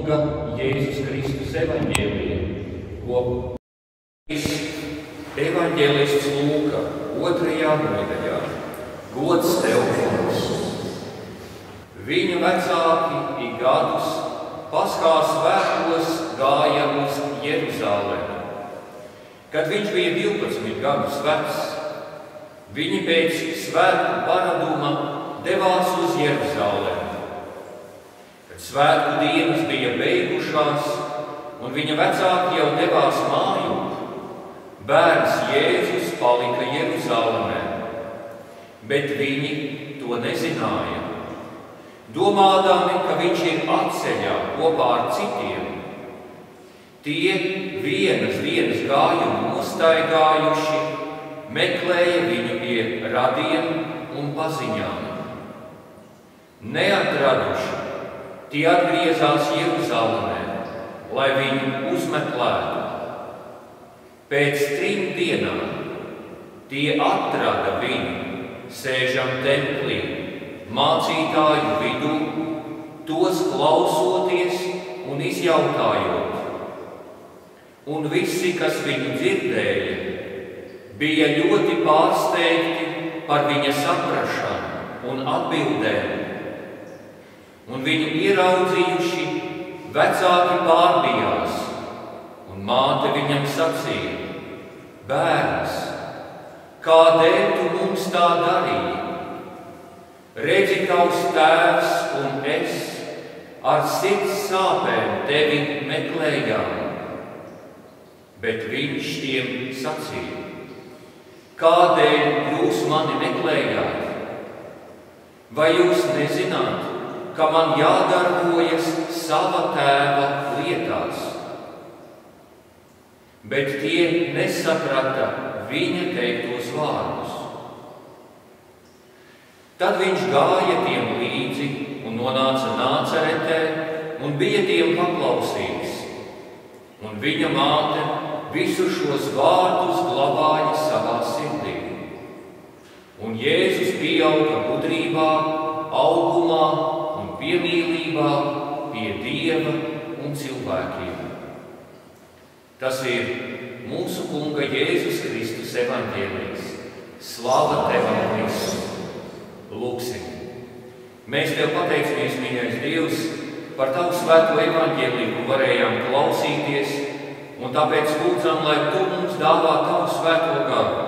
Kunga Jēzus Kristus evaņģēlija, ko evaņģēlists Lūka 2. nodaļā. Gods tev, Kungs! Viņa vecāki ik gadus Paskā svētkos gāja uz Jeruzalemi. Kad viņš bija 12 gadus vecs, viņi pēc svētku paraduma devās uz Jeruzalemi. Kad svētku dienas bija beigušās un viņa vecāki jau devās mājās, bērns Jēzus palika Jeruzalemē, bet viņi to nezināja, domādami, ka viņš ir atceļā kopā ar citiem. Tie vienas dienas gājumu nostaigājuši, meklēja viņu pie radiem un paziņām. Neatraduši, tie atgriezās Jeruzalemē, lai viņu uzmeklētu. Pēc 3 dienām tie atrada viņu, sēžam templī, mācītāju vidū, tos klausoties un izjautājot. Un visi, kas viņu dzirdēja, bija ļoti pārsteigti par viņa saprašanu un atbildēm. Un viņu ieraudzījuši, vecāki pārbijās, un māte viņam sacīja: Bērns, kādēļ tu mums tā darīji? Redzi, tavs tēvs un es ar sirds sāpēm tevi meklējām. Bet viņš tiem sacīja: Kādēļ jūs mani meklējāt? Vai jūs nezināt, ka man jādarbojas sava tēva lietās? Bet tie nesaprata viņa teiktos vārdus. Tad viņš gāja tiem līdzi un nonāca Nācaretē un bija tiem paklausīgs. Un viņa māte visus šos vārdus glabāja savā sirdī. Un Jēzus pieauga gudrībā, augumā un piemīlībā pie Dieva un cilvēkiem. Tas ir mūsu Kunga Jēzus Kristus evaņģēlijs. Slava Tev, Kristus! Lūksim! Mēs Tev pateicamies, mīļais Dievs, par Tavu svēto evaņģēliju, ko varējām klausīties, un tāpēc lūdzam, lai Tu mums dāvā Tavu svēto garu,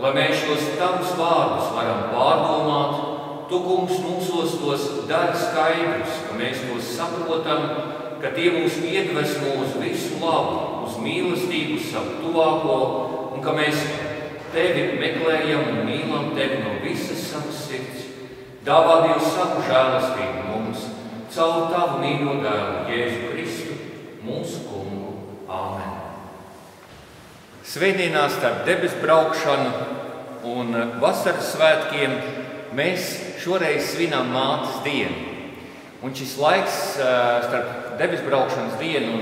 lai mēs šos Tavus vārdus varam pārdomāt. Tu, Kungs, mūsos tos dari skaidrus, ka mēs tos saprotam, ka tie mūs iedvesmo uz visu labu, uz mīlestību, uz savu tuvāko, un ka mēs Tevi meklējam un mīlam Tevi no visas savas sirds. Dāvā Dievs savu žēlastību mums, caur Tavu mīļo dēlu Jēzu Kristu, mūsu Kungu. Āmen. Svētdienās starp debesu braukšanu un vasaras svētkiem mēs šoreiz svinām Mātes dienu. Un šis laiks starp debesu braukšanas dienu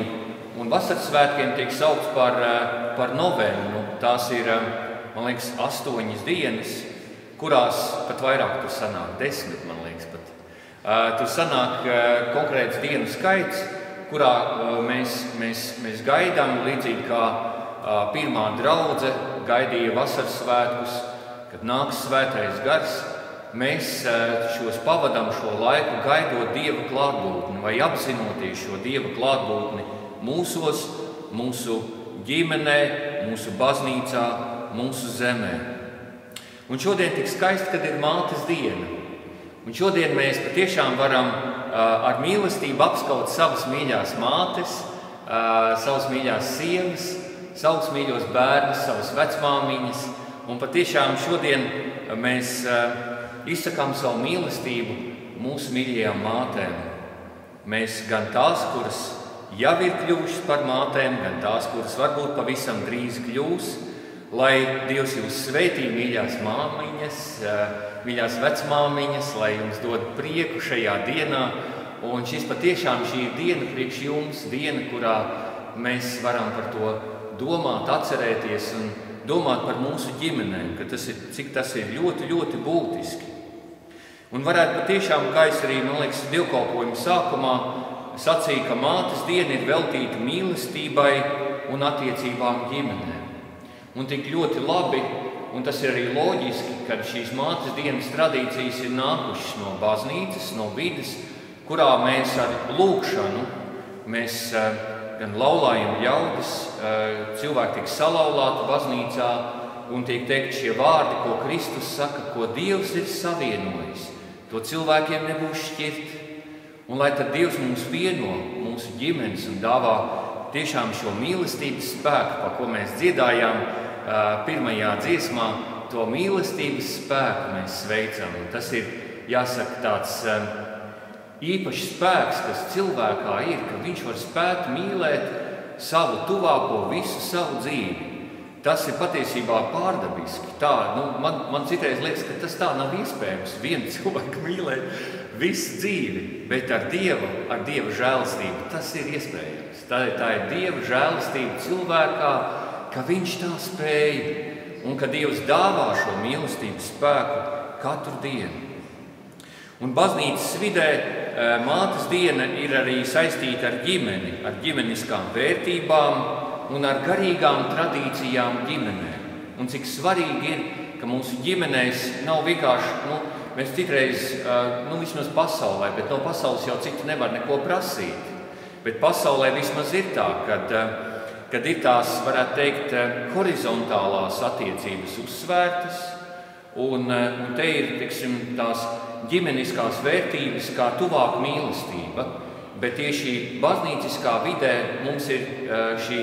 un vasaras svētkiem tiek saukts par novembru. Tās ir, man liekas, 8 dienas, kurās pat vairāk tur sanāk 10, man liekas pat. Tur sanāk konkrēts dienu skaits, kurā mēs gaidām, līdzīgi kā pirmā draudze gaidīja vasaras svētkus, kad nāks svētais gars. Mēs pavadām šo laiku gaidot Dieva klātbūtni vai apzinoties šo Dieva klātbūtni mūsos, mūsu ģimenē, mūsu baznīcā, mūsu zemē. Un šodien tik skaisti, kad ir Mātes diena. Un šodien mēs patiešām varam ar mīlestību apskaut savas mīļās mātes, savas mīļās sievas, savus mīļos bērnus, savas vecmāmiņas. Un patiešām šodien mēs izsakām savu mīlestību mūsu mīļajām mātēm. Mēs gan tās, kuras jau ir kļuvušas par mātēm, gan tās, kuras varbūt pavisam drīz kļūs, lai Dievs jūs svētī, mīļās māmiņas, mīļās vecmāmiņas, lai jums dod prieku šajā dienā. Un šī ir diena priekš jums, diena, kurā mēs varam par to domāt, atcerēties un domāt par mūsu ģimenēm, cik tas ir ļoti, ļoti būtiski. Un varētu patiešām, kā es arī, man liekas, dievkalpojuma sākumā sacīja, ka mātes diena ir veltīta mīlestībai un attiecībām ģimenēm. Un tik ļoti labi, un tas ir arī loģiski, ka šīs mātes dienas tradīcijas ir nākušas no baznīcas, no vides, kurā mēs ar lūgšanu, mēs gan laulājam ļaudis, cilvēki tiek salauzti baznīcā, un tiek teikt šie vārdi, ko Kristus saka, ko Dievs ir savienojis. To cilvēkiem nebūs šķirt. Un lai tad Dievs mums vieno, mūsu ģimenes, un dāvā tiešām šo mīlestības spēku, par ko mēs dziedājām pirmajā dziesmā, to mīlestības spēku mēs sveicam. Un tas ir, jāsaka, tāds īpašs spēks, kas cilvēkā ir, ka viņš var spēt mīlēt savu tuvāko visu savu dzīvi. Tas ir patiesībā pārdabiski. Man citreiz liekas, ka tas tā nav iespējams. Vienu cilvēku mīlēt visu dzīvi, bet ar Dieva žēlastību tas ir iespējams. Tā ir Dieva žēlastība cilvēkā, ka viņš tā spēja un ka Dievs dāvā šo mīlestības spēku katru dienu. Un baznīcas vidē mātes diena ir arī saistīta ar ģimeni, ar ģimeniskām vērtībām un ar garīgām tradīcijām ģimenē. Un cik svarīgi ir, ka mūsu ģimenēs nav vienkārši, mēs citreiz, vismaz pasaulē, bet no pasaules jau citu nevar neko prasīt. Bet pasaulē vismaz ir tā, kad ir tās, varētu teikt, horizontālās attiecības uzsvērtas, un te ir, teiksim, tās ģimeniskās vērtības kā tuvāk mīlestība, bet tieši baznīciskā vidē mums ir šī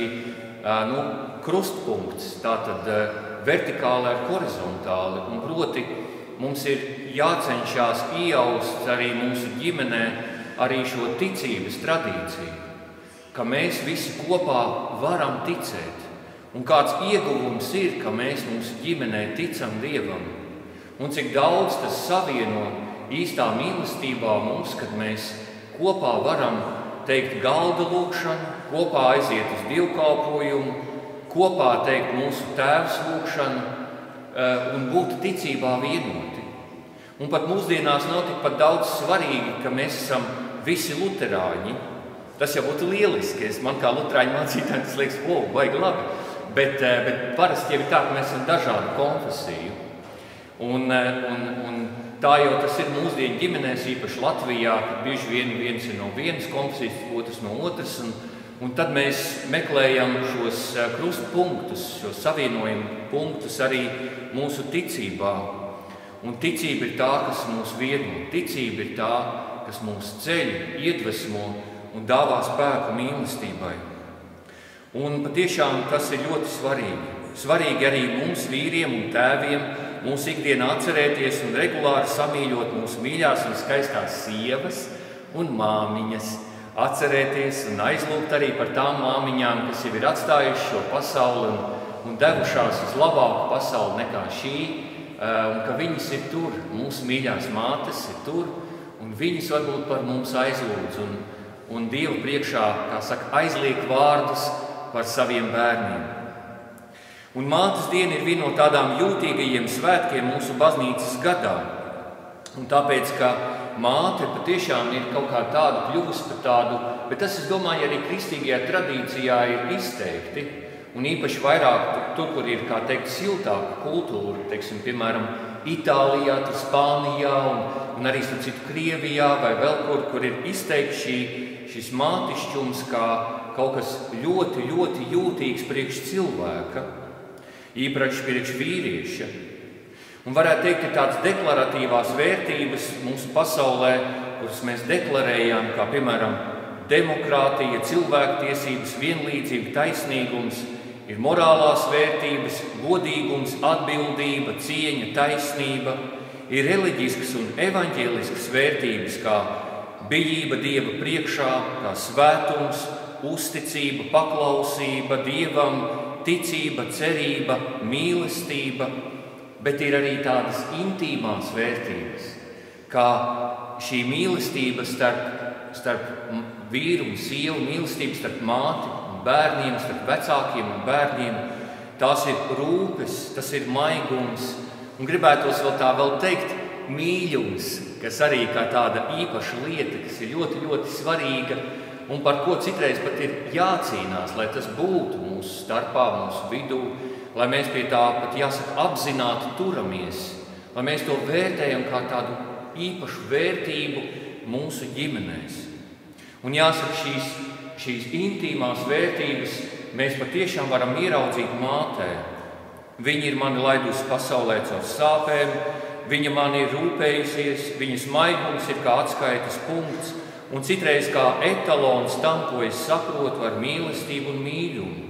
krustpunkts, tātad vertikāli ar horizontāli, un proti mums ir jācenšas ieaust arī mūsu ģimenē arī šo ticības tradīciju, ka mēs visi kopā varam ticēt, un kāds ieguvums ir, ka mēs mūsu ģimenē ticam Dievam, un cik daudz tas savieno īstā mīlestībā mums, kad mēs kopā varam teikt galda lūgšanu, kopā aiziet uz dievkalpojumu, kopā teikt mūsu Tēvs lūgšanu un būt ticībā vienoti. Un pat mūsdienās nav tikpat daudz svarīgi, ka mēs esam visi luterāņi. Tas jau būtu lieliski. Man kā luterāņu mācītājiem tas liekas, baigi labi. Bet parasti jau ir tā, ka mēs esam dažādu konfesiju. Un tā jau tas ir mūsdienu ģimenēs, īpaši Latvijā, kad bieži vien viens ir no vienas konfesijas, otrs no otras, un tad mēs meklējam šos krustpunktus, šos savienojumu punktus arī mūsu ticībā. Un ticība ir tā, kas mūs vieno, ticība ir tā, kas mūs ceļ, iedvesmo un dāvā spēku mīlestībai. Un patiešām tas ir ļoti svarīgi. Svarīgi arī mums, vīriem un tēviem, mūsu ikdienā atcerēties un regulāri samīļot mūsu mīļās un skaistās sievas un māmiņas. Atcerēties un aizlūgt arī par tām māmiņām, kas jau ir atstājušas šo pasauli un devušās uz labāku pasauli nekā šī, un ka viņas ir tur, mūsu mīļās mātes ir tur, un viņas varbūt par mums aizlūdz un Dievu priekšā, kā saka, aizliek vārdus par saviem bērniem. Un mātes diena ir viena no tādām jūtīgajiem svētkiem mūsu baznīcas gadā. Un tāpēc, ka māte patiešām ir kaut kā tāda kļuvusi par tādu, bet tas, es domāju, arī kristīgajā tradīcijā ir izteikti. Un īpaši vairāk tur, kur ir, kā teikt, siltāka kultūra, teiksim, piemēram, Itālijā, Spānijā un arī, starp citu, Krievijā vai vēl kur ir izteikti šis mātišķums kā kaut kas ļoti, ļoti jūtīgs priekš cilvēka, īpaši priekš vīrieša. Un varētu teikt, ka tādas deklaratīvās vērtības mūsu pasaulē, kuras mēs deklarējam, kā piemēram demokrātija, cilvēktiesības, vienlīdzība, taisnīgums, ir morālās vērtības, godīgums, atbildība, cieņa, taisnība, ir reliģiskas un evaņģēliskas vērtības, kā bijība Dieva priekšā, kā svētums, uzticība, paklausība Dievam, ticība, cerība, mīlestība, bet ir arī tādas intīmās vērtības, kā šī mīlestība starp vīru un sievu, mīlestība starp māti un bērniem, starp vecākiem un bērniem. Tās ir rūpes, tas ir maigums, un gribētos vēl teikt, mīļums. kas arī kā tāda īpaša lieta, kas ir ļoti, ļoti svarīga un par ko citreiz pat ir jācīnās, lai tas būtu mūsu starpā, mūsu vidū, lai mēs pie tā pat jāsaka apzināti turamies, lai mēs to vērtējam kā tādu īpašu vērtību mūsu ģimenēs. Un jāsaka, šīs intīmās vērtības mēs patiešām varam ieraudzīt mātē. Viņa ir mani laidusi pasaulē caur sāpēm, viņa mani ir rūpējusies, viņas maigums ir kā atskaites punkts un citreiz kā etalons tam, ko es saprotu ar mīlestību un mīļumu.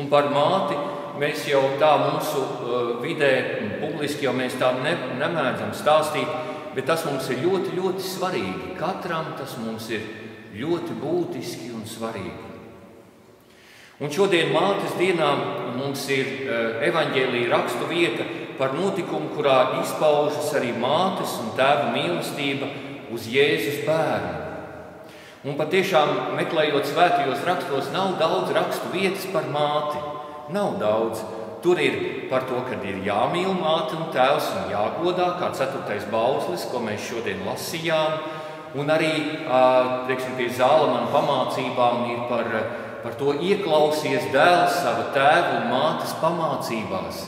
Un par māti mēs jau tā mūsu vidē publiski jau mēs tā nemēdzam stāstīt, bet tas mums ir ļoti, ļoti svarīgi. Katram tas mums ir ļoti būtiski un svarīgi. Un šodien mātes dienā mums ir evaņģēlija rakstu vieta par notikumu, kurā izpaužas arī mātes un tēva mīlestība uz Jēzus bērnu. Un patiešām, meklējot svētajos rakstos, nav daudz rakstu vietas par māti. Nav daudz. Tur ir par to, ka ir jāmīl māte un tēvs un jāgodā, kā 4. bauslis, ko mēs šodien lasījām. Un arī, teiksim, pie Zālamana pamācībām ir par to ieklausies dēls sava tēva un mātes pamācībās.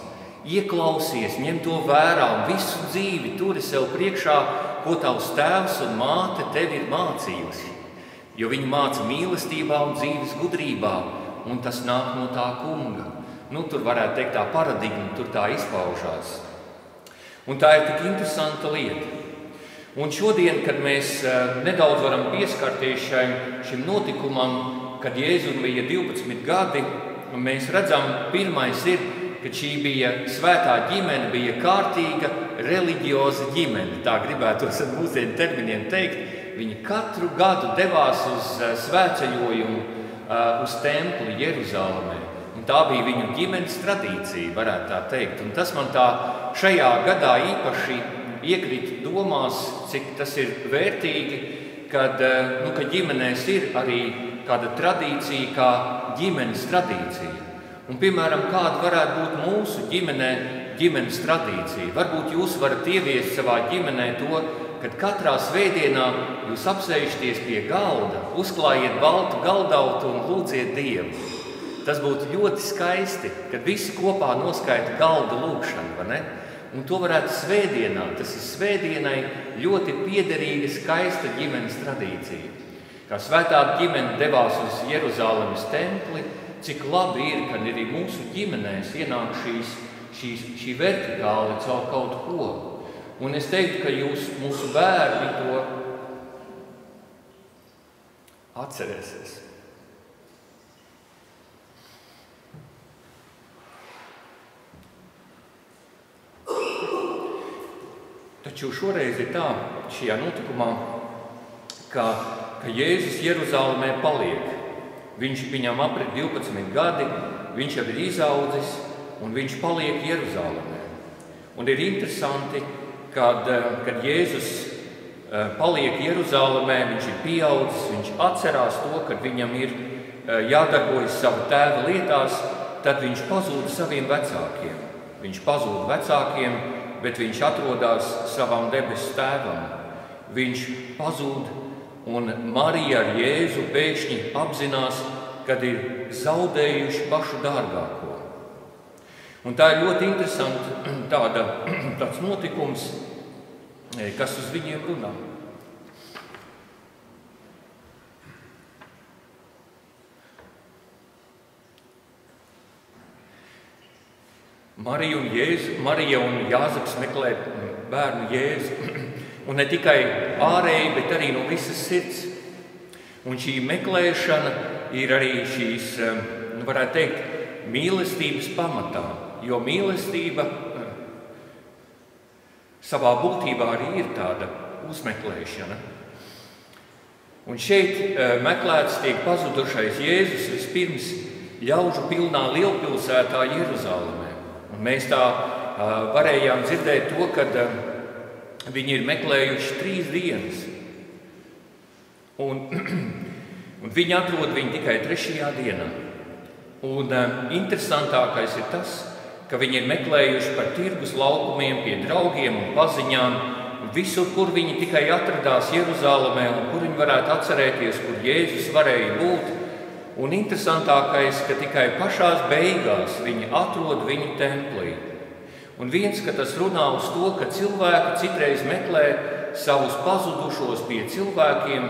Ieklausies, ņem to vērā un visu dzīvi turi sev priekšā, ko tavs tēvs un māte tevi ir mācījusi. Jo viņi māca mīlestībā un dzīves gudrībā, un tas nāk no tā kunga. Tur varētu teikt tā paradigma, tur tā izpaužās. Un tā ir tik interesanta lieta. Un šodien, kad mēs nedaudz varam pieskarties šim notikumam, kad Jēzum bija 12 gadi, mēs redzam, pirmais ir, ka šī bija svētā ģimene, bija kārtīga reliģioza ģimene. Tā gribētos ar mūsdienu terminiem teikt. Viņi katru gadu devās uz svētceļojumu, uz templi Jeruzālēmē. Un tā bija viņu ģimenes tradīcija, varētu tā teikt. Un tas man tā šajā gadā īpaši iekrīt domās, cik tas ir vērtīgi, kad ģimenēs ir arī kāda tradīcija, kā ģimenes tradīcija. Un, piemēram, kāda varētu būt mūsu ģimenes tradīcija. Varbūt jūs varat ieviest savā ģimenē to, kad katrā svētdienā jūs apsēžaties pie galda, uzklājiet baltu galdautu un lūdziet Dievu. Tas būtu ļoti skaisti, kad visi kopā noskaita galda lūgšanu, vai ne? Un to varētu svētdienā, tas ir svētdienai ļoti piederīga, skaista ģimenes tradīcija. Kā svētā ģimene devās uz Jeruzālēmas templi, cik labi ir, kad arī mūsu ģimenēs ienāk šī vertikāli caur kaut ko. Un es teiktu, ka mūsu bērni to atcerēsies. Taču šoreiz ir tā, šajā notikumā, ka Jēzus Jeruzālēmē paliek. Viņam aprit 12 gadi, viņš jau ir izaudzis un viņš paliek Jeruzālēmē. Un ir interesanti, kad Jēzus paliek Jeruzālēmē, viņš ir pieaudzis, viņš atcerās to, kad viņam ir jādarbojas sava tēva lietās, tad viņš pazūd saviem vecākiem. Viņš pazūd vecākiem, bet viņš atrodās savam debesu tēvam. Viņš pazūd, un Marija ar Jēzu pēkšņi apzinās, kad ir zaudējuši pašu dārgāko. Un tā ir ļoti interesanti tāds notikums, kas uz viņiem runā. Marija un Jāzeps meklē bērnu Jēzu. Un ne tikai ārēji, bet arī no visas sirds. Un šī meklēšana ir arī šīs, varētu teikt, mīlestības pamatā. Jo mīlestība savā būtībā arī ir tāda uzmeklēšana. Un šeit meklēts tiek pazudušais Jēzus vispirms ļaužu pilnā lielpilsētā Jeruzālēmē. Un mēs tā varējām dzirdēt to, kad viņi ir meklējuši 3 dienas. Un viņi atrod viņu tikai 3. dienā. Un interesantākais ir tas, ka viņi ir meklējuši par tirgus laukumiem pie draugiem un paziņām, visur, kur viņi tikai atradās Jeruzalemē un kur viņi varētu atcerēties, kur Jēzus varēja būt. Un interesantākais, ka tikai pašās beigās viņi atrod viņu templī. Un viens, ka tas runā uz to, ka cilvēki citreiz meklē savus pazudušos pie cilvēkiem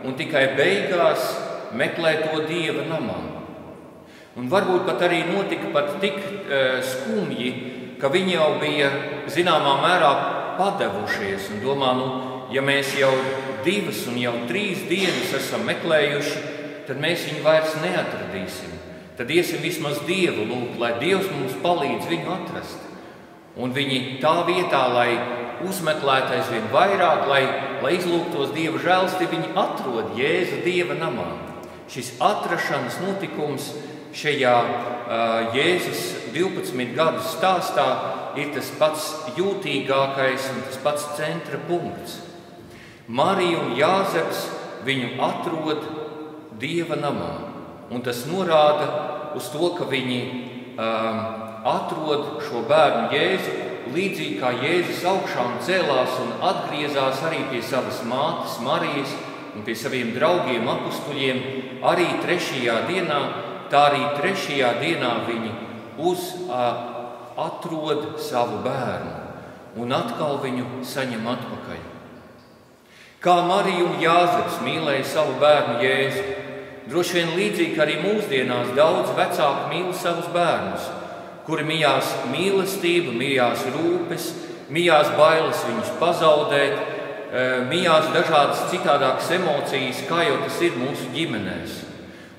un tikai beigās meklē to Dieva namā. Un varbūt pat arī notika pat tik skumji, ka viņi jau bija zināmā mērā padevušies un domā, ja mēs jau 2 un jau 3 dienas esam meklējuši, tad mēs viņu vairs neatradīsim. Tad iesim vismaz Dievu lūgt, lai Dievs mums palīdz viņu atrast. Un viņi tā vietā, lai uzmeklētu aizvien vairāk, lai izlūgtos Dieva žēlstību, viņi atrod Jēzu Dieva namā. Šis atrašanas notikums šajā Jēzus 12 gadu stāstā ir tas pats jūtīgākais un tas pats centra punkts. Marija un Jāzeps viņu atrod Dieva namā, un tas norāda uz to, ka viņi atrod šo bērnu Jēzu, līdzīgi kā Jēzus augšām cēlās un atgriezās arī pie savas mātes Marijas un pie saviem draugiem apustuļiem arī 3. dienā, tā arī 3. dienā viņi atrod savu bērnu un atkal viņu saņem atpakaļ. Kā Marija un Jāzeps mīlēja savu bērnu Jēzu, droši vien līdzīgi arī mūsdienās daudz vecāki mīl savus bērnus, kuri mijās mīlestību, mijās rūpes, mijās bailes viņus pazaudēt, mijās dažādas citādākas emocijas, kā jau tas ir mūsu ģimenēs.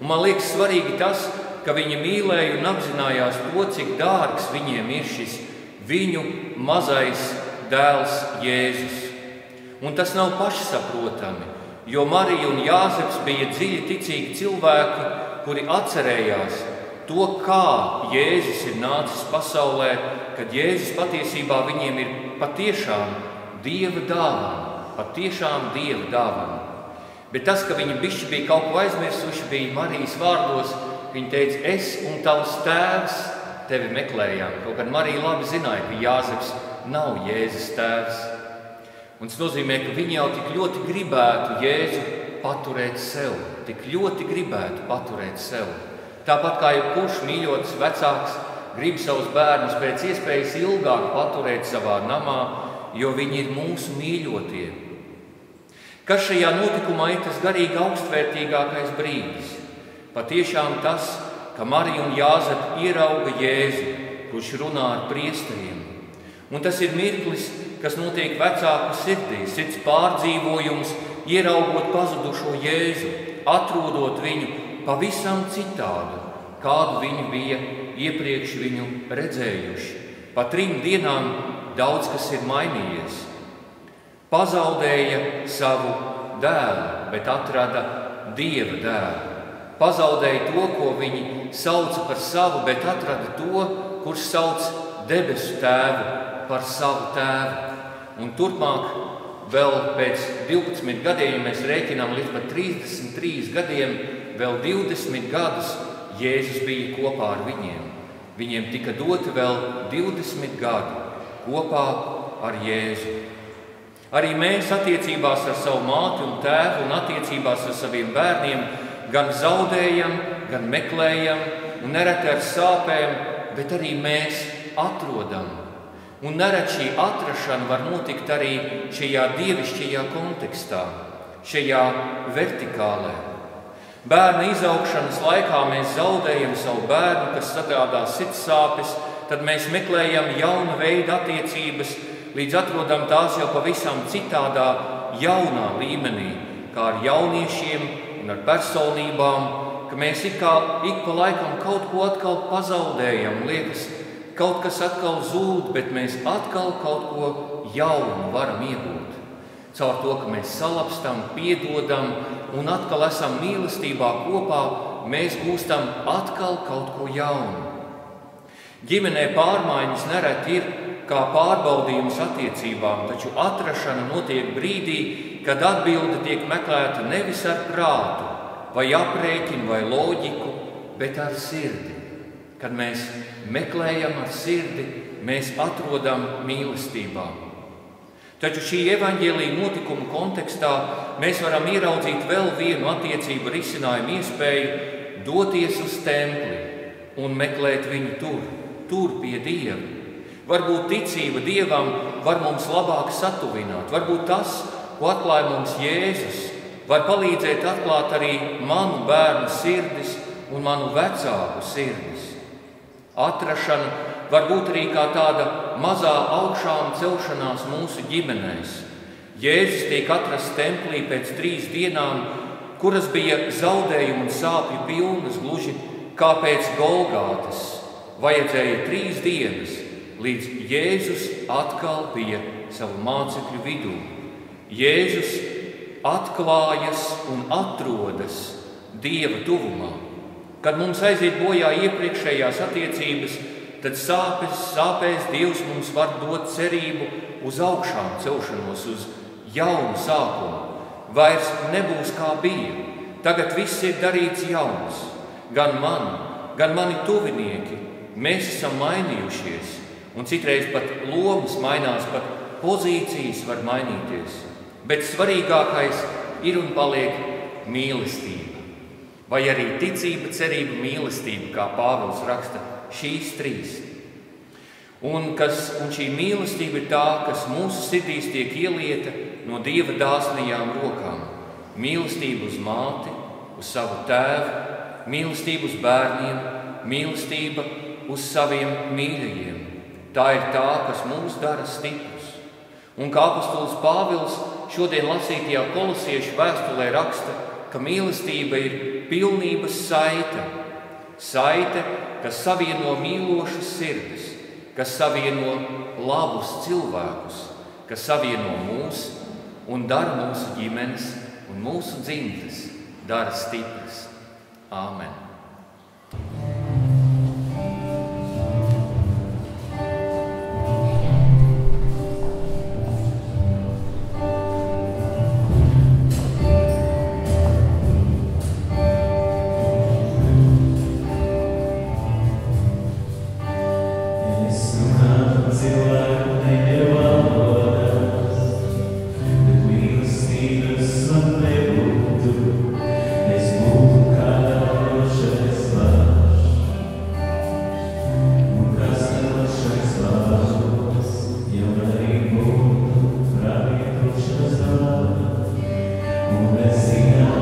Un man liekas svarīgi tas, ka viņi mīlēja un apzinājās to, cik dārgs viņiem ir šis viņu mazais dēls Jēzus. Un tas nav pašsaprotami, jo Marija un Jāzeps bija dziļi ticīgi cilvēki, kuri atcerējās to, kā Jēzus ir nācis pasaulē, kad Jēzus patiesībā viņiem ir patiešām Dieva dāvana, patiešām Dieva dāvana. Bet tas, ka viņi bišķi bija kaut ko aizmirsuši, bija Marijas vārdos. Viņa teica, es un tavs tēvs tevi meklējām. Kaut gan Marija labi zināja, ka Jāzeps nav Jēzus tēvs. Un tas nozīmē, ka viņi jau tik ļoti gribētu Jēzu paturēt sev, tik ļoti gribētu paturēt sev. Tāpat kā jebkurš mīļots vecāks grib savus bērnus pēc iespējas ilgāk paturēt savā namā, jo viņi ir mūsu mīļotie. Kas šajā notikumā ir tas garīgi augstvērtīgākais brīdis? Patiešām tas, ka Marija un Jāzepa ierauga Jēzu, kurš runā ar priesteriem. Un tas ir mirklis, kas notiek vecāku sirdī, sirds pārdzīvojums, ieraugot pazudušo Jēzu, atrodot viņu pavisam citādu, kādu viņi bija iepriekš viņu redzējuši. Pa 3 dienām daudz kas ir mainījies. Pazaudēja savu dēlu, bet atrada Dieva dēlu. Pazaudēja to, ko viņi sauca par savu, bet atrada to, kurš sauc debesu tēvu par savu tēvu. Un turpmāk vēl pēc 12 gadiem, ja mēs rēķinām līdz pat 33 gadiem, vēl 20 gadus Jēzus bija kopā ar viņiem. Viņiem tika doti vēl 20 gadi kopā ar Jēzu. Arī mēs attiecībās ar savu māti un tēvu un attiecībās ar saviem bērniem gan zaudējam, gan meklējam un nereti ar sāpēm, bet arī mēs atrodam. Un nereti šī atrašana var notikt arī šajā dievišķajā kontekstā, šajā vertikālē. Bērna izaugšanas laikā mēs zaudējam savu bērnu, kas sagādā sirdsāpes, tad mēs meklējam jaunu veidu attiecības, līdz atrodam tās jau pavisam citādā jaunā līmenī, kā ar jauniešiem un ar personībām, ka mēs ik pa laikam kaut ko atkal pazaudējam, liekas, kaut kas atkal zūd, bet mēs atkal kaut ko jaunu varam iegūt. Caur to, ka mēs salapstam, piedodam un atkal esam mīlestībā kopā, mēs gūstam atkal kaut ko jaunu. Ģimenē pārmaiņas nereti ir kā pārbaudījums attiecībām, taču atrašana notiek brīdī, kad atbilde tiek meklēta nevis ar prātu, vai aprēķinu, vai loģiku, bet ar sirdi. Kad mēs meklējam ar sirdi, mēs atrodam mīlestībā. Taču šī evaņģēlija notikuma kontekstā mēs varam ieraudzīt vēl vienu attiecību risinājumu iespēju doties uz templi un meklēt viņu tur pie Dieva. Varbūt ticība Dievam var mums labāk satuvināt, varbūt tas, ko atklāja mums Jēzus, var palīdzēt atklāt arī manu bērnu sirdis un manu vecāku sirdis. Atrašana var būt arī kā tāda mazā augšām celšanās mūsu ģimenēs. Jēzus tiek atrasts templī pēc 3 dienām, kuras bija zaudējumu un sāpju pilnas, gluži kā pēc Golgātas. Vajadzēja 3 dienas, līdz Jēzus atkal bija savu mācekļu vidū. Jēzus atklājas un atrodas Dieva tuvumā. Kad mums aiziet bojā iepriekšējās attiecības, tad sāpēs Dievs mums var dot cerību uz augšām celšanos, uz jaunu sākumu. Vairs nebūs kā bija. Tagad viss ir darīts jauns. Gan mani tuvinieki, mēs esam mainījušies. Un citreiz pat lomas mainās, pat pozīcijas var mainīties. Bet svarīgākais ir un paliek mīlestība. Vai arī ticība, cerība, mīlestība, kā Pāvils raksta, šīs 3. Un šī mīlestība ir tā, kas mūsu sirdīs tiek ielieta no Dieva dāsnajām rokām. Mīlestība uz māti, uz savu tēvu, mīlestība uz bērniem, mīlestība uz saviem mīļajiem. Tā ir tā, kas mūs dara stiprus. Un kā apostols Pāvils šodien lasītajā Kolosiešu vēstulē raksta, ka mīlestība ir pilnības saite. Saite, kas savieno mīlošas sirdis, kas savieno labus cilvēkus, kas savieno mūs un dara mūsu ģimenes un mūsu dzimtes dara stipras. Āmen. Sim.